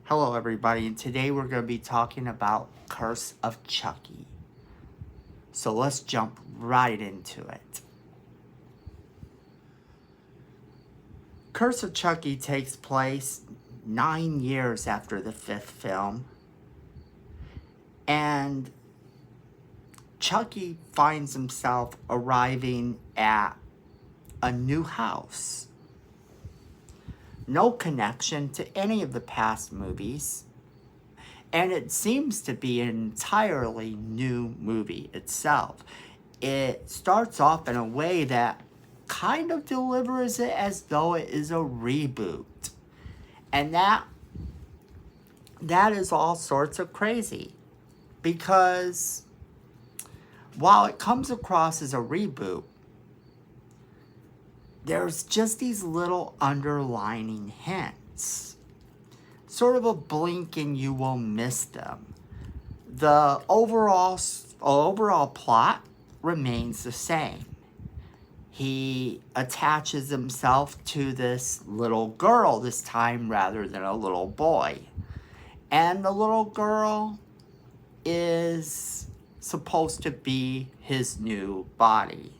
Hello everybody, and today we're going to be talking about Curse of Chucky. So let's jump right into it. Curse of Chucky takes place 9 years after the 5th film, and Chucky finds himself arriving at a new house. No connection to any of the past movies, and it seems to be an entirely new movie itself. It starts off in a way that kind of delivers it as though it is a reboot, and that is all sorts of crazy, because while it comes across as a reboot, there's just these little underlining hints. Sort of a blink and you will miss them. The overall plot remains the same. He attaches himself to this little girl this time rather than a little boy. And the little girl is supposed to be his new body.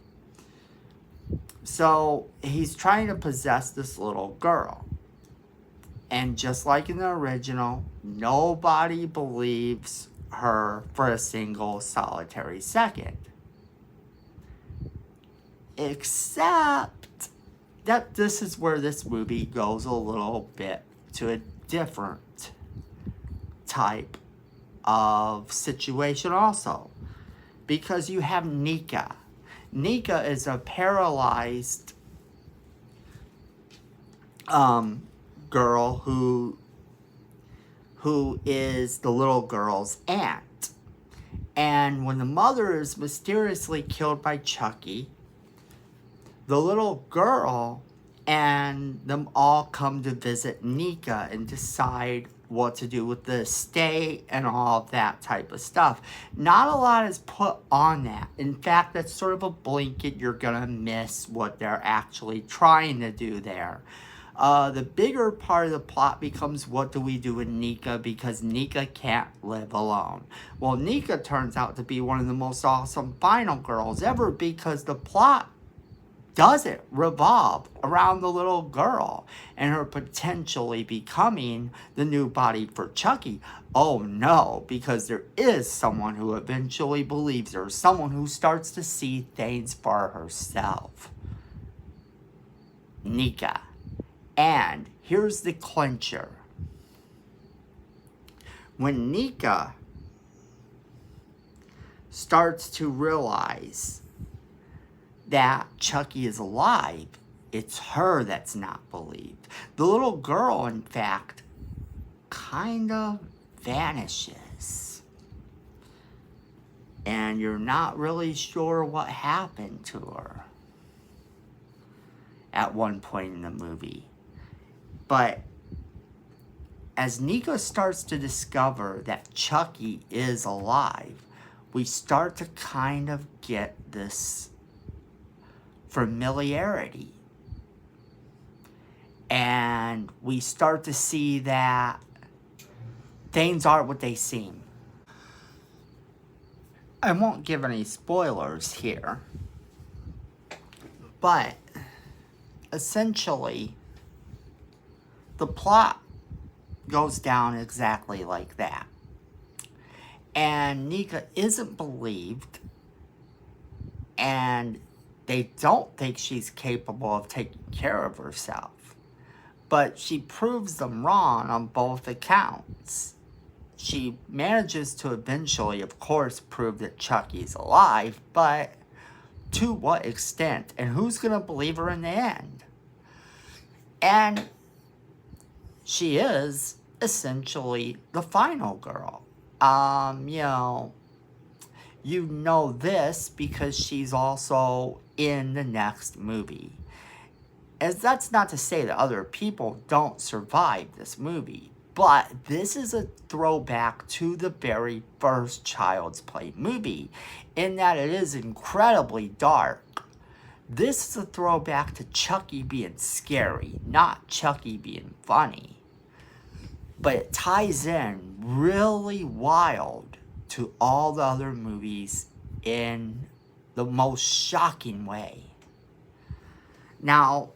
So he's trying to possess this little girl. And just like in the original, nobody believes her for a single solitary second. Except that this is where this movie goes a little bit to a different type of situation also. Because you have Nika. Nika is a paralyzed girl who is the little girl's aunt. And when the mother is mysteriously killed by Chucky, the little girl and them all come to visit Nika and decide what to do with the estate and all of that type of stuff. Not a lot is put on that. In fact, that's sort of a blanket. You're gonna miss what they're actually trying to do there. The bigger part of the plot becomes, what do we do with Nika, because Nika can't live alone. Well, Nika turns out to be one of the most awesome final girls ever, because the plot doesn't revolve around the little girl and her potentially becoming the new body for Chucky. Oh no, because there is someone who eventually believes her, someone who starts to see things for herself. Nika. And here's the clincher. When Nika starts to realize that Chucky is alive, it's her that's not believed. The little girl, in fact, kind of vanishes. And you're not really sure what happened to her at one point in the movie. But as Nika starts to discover that Chucky is alive, we start to kind of get this familiarity. And we start to see that things aren't what they seem. I won't give any spoilers here, but essentially the plot goes down exactly like that. And Nika isn't believed, and they don't think she's capable of taking care of herself. But she proves them wrong on both accounts. She manages to eventually, of course, prove that Chucky's alive, but to what extent? And who's going to believe her in the end? And she is essentially the final girl. You know this because she's also in the next movie. As that's not to say that other people don't survive this movie, but this is a throwback to the very first Child's Play movie, in that it is incredibly dark. This is a throwback to Chucky being scary, not Chucky being funny. but it ties in really wild to all the other movies in the most shocking way. Now,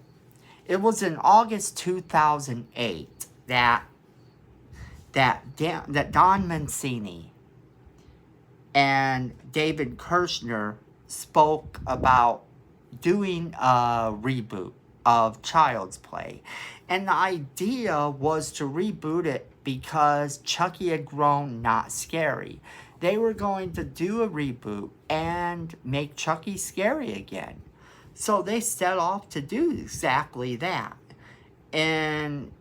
it was in August 2008 that Don Mancini and David Kirshner spoke about doing a reboot of Child's Play. And the idea was to reboot it because Chucky had grown not scary. They were going to do a reboot and make Chucky scary again. So they set off to do exactly that. And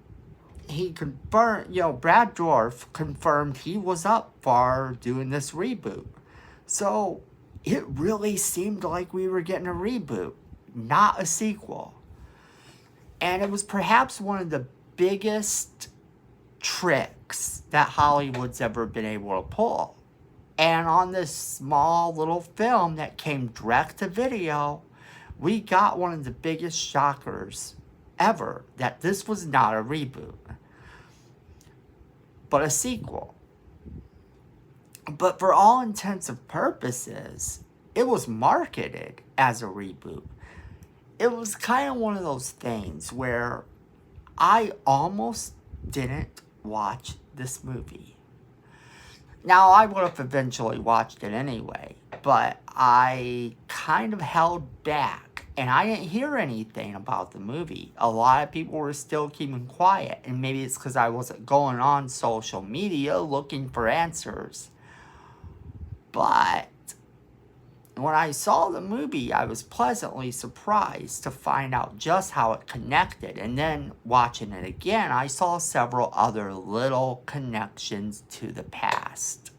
he confirmed, Brad Dourif confirmed he was up for doing this reboot. So it really seemed like we were getting a reboot, not a sequel. And it was perhaps one of the biggest tricks that Hollywood's ever been able to pull. And on this small little film that came direct to video, we got one of the biggest shockers ever, that this was not a reboot, but a sequel. But for all intents and purposes, it was marketed as a reboot. It was kind of one of those things where I almost didn't watch this movie. Now, I would have eventually watched it anyway, but I kind of held back, and I didn't hear anything about the movie. A lot of people were still keeping quiet, and maybe it's because I wasn't going on social media looking for answers. But when I saw the movie, I was pleasantly surprised to find out just how it connected. And then watching it again, I saw several other little connections to the past.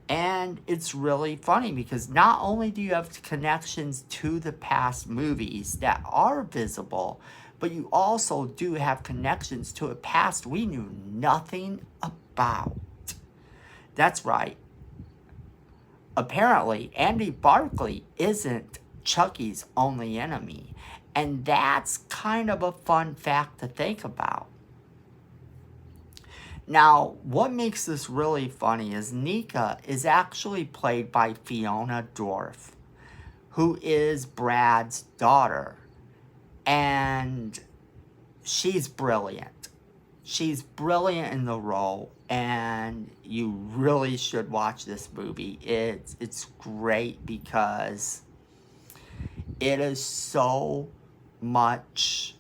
And it's really funny because not only do you have connections to the past movies that are visible, but you also do have connections to a past we knew nothing about. That's right. Apparently, Andy Barclay isn't Chucky's only enemy. And that's kind of a fun fact to think about. Now, what makes this really funny is Nika is actually played by Fiona Dourif, who is Brad's daughter. And she's brilliant. She's brilliant in the role, and you really should watch this movie. It's great because it is so much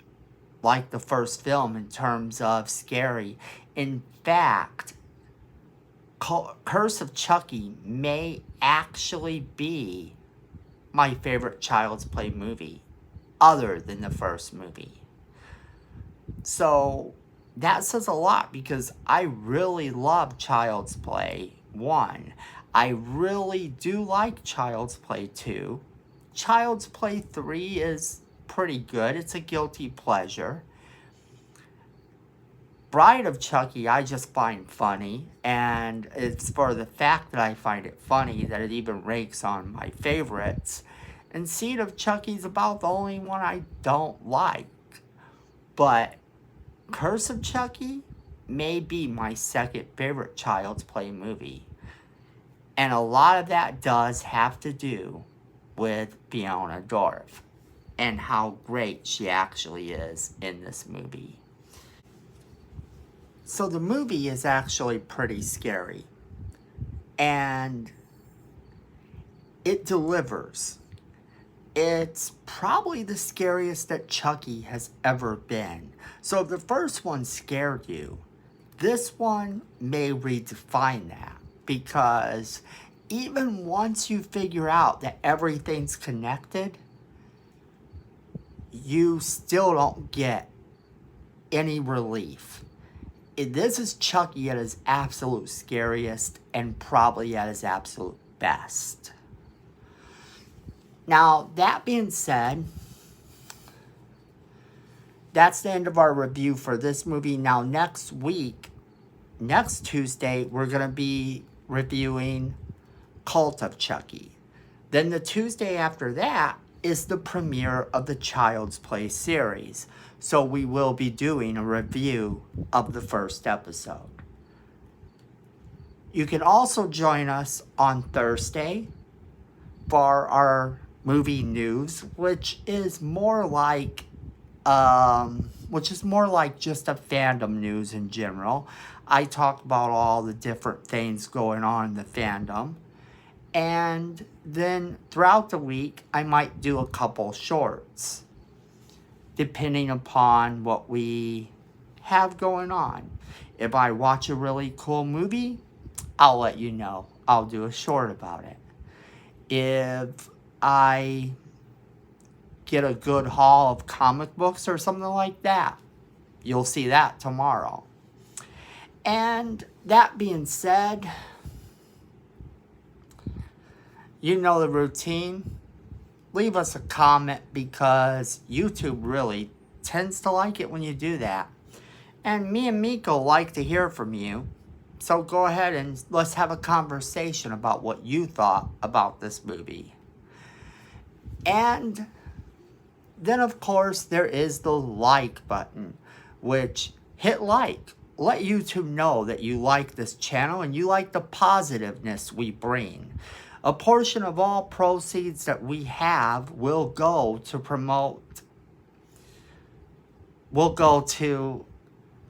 like the first film in terms of scary. In fact, Curse of Chucky may actually be my favorite Child's Play movie, other than the first movie. So that says a lot because I really love Child's Play 1. I really do like Child's Play 2. Child's Play 3 is pretty good. It's a guilty pleasure. Bride of Chucky I just find funny, and it's for the fact that I find it funny that it even ranks on my favorites. And Seed of Chucky's about the only one I don't like. But Curse of Chucky may be my second favorite Child's Play movie. And a lot of that does have to do with Fiona Dourif and how great she actually is in this movie. So the movie is actually pretty scary. And it delivers. It's probably the scariest that Chucky has ever been. So if the first one scared you, this one may redefine that. Because even once you figure out that everything's connected, you still don't get any relief. This is Chucky at his absolute scariest and probably at his absolute best. Now, that being said, that's the end of our review for this movie. Now, next Tuesday, we're going to be reviewing Cult of Chucky. Then the Tuesday after that, is the premiere of the Child's Play series. So we will be doing a review of the first episode. You can also join us on Thursday for our movie news, which is more like just a fandom news in general. I talk about all the different things going on in the fandom. And then throughout the week, I might do a couple shorts, depending upon what we have going on. If I watch a really cool movie, I'll let you know. I'll do a short about it. If I get a good haul of comic books or something like that, you'll see that tomorrow. And that being said, you know the routine. Leave us a comment because YouTube really tends to like it when you do that. And me and Miko like to hear from you. So go ahead and let's have a conversation about what you thought about this movie. And then, of course, there is the like button, which hit like. Let YouTube know that you like this channel and you like the positiveness we bring. A portion of all proceeds that we have will go to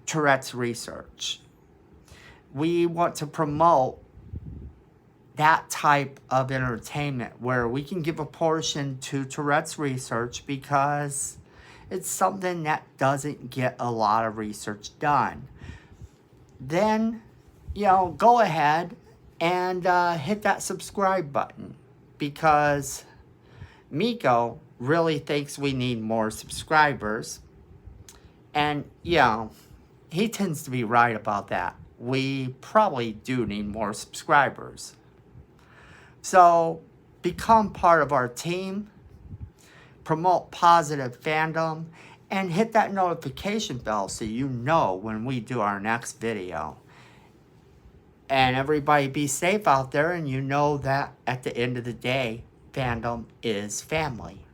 Tourette's research. We want to promote that type of entertainment where we can give a portion to Tourette's research because it's something that doesn't get a lot of research done. Then, go ahead and hit that subscribe button because Miko really thinks we need more subscribers. And, he tends to be right about that. We probably do need more subscribers. So, become part of our team, promote positive fandom, and hit that notification bell so you know when we do our next video. And everybody be safe out there, and you know that at the end of the day, fandom is family.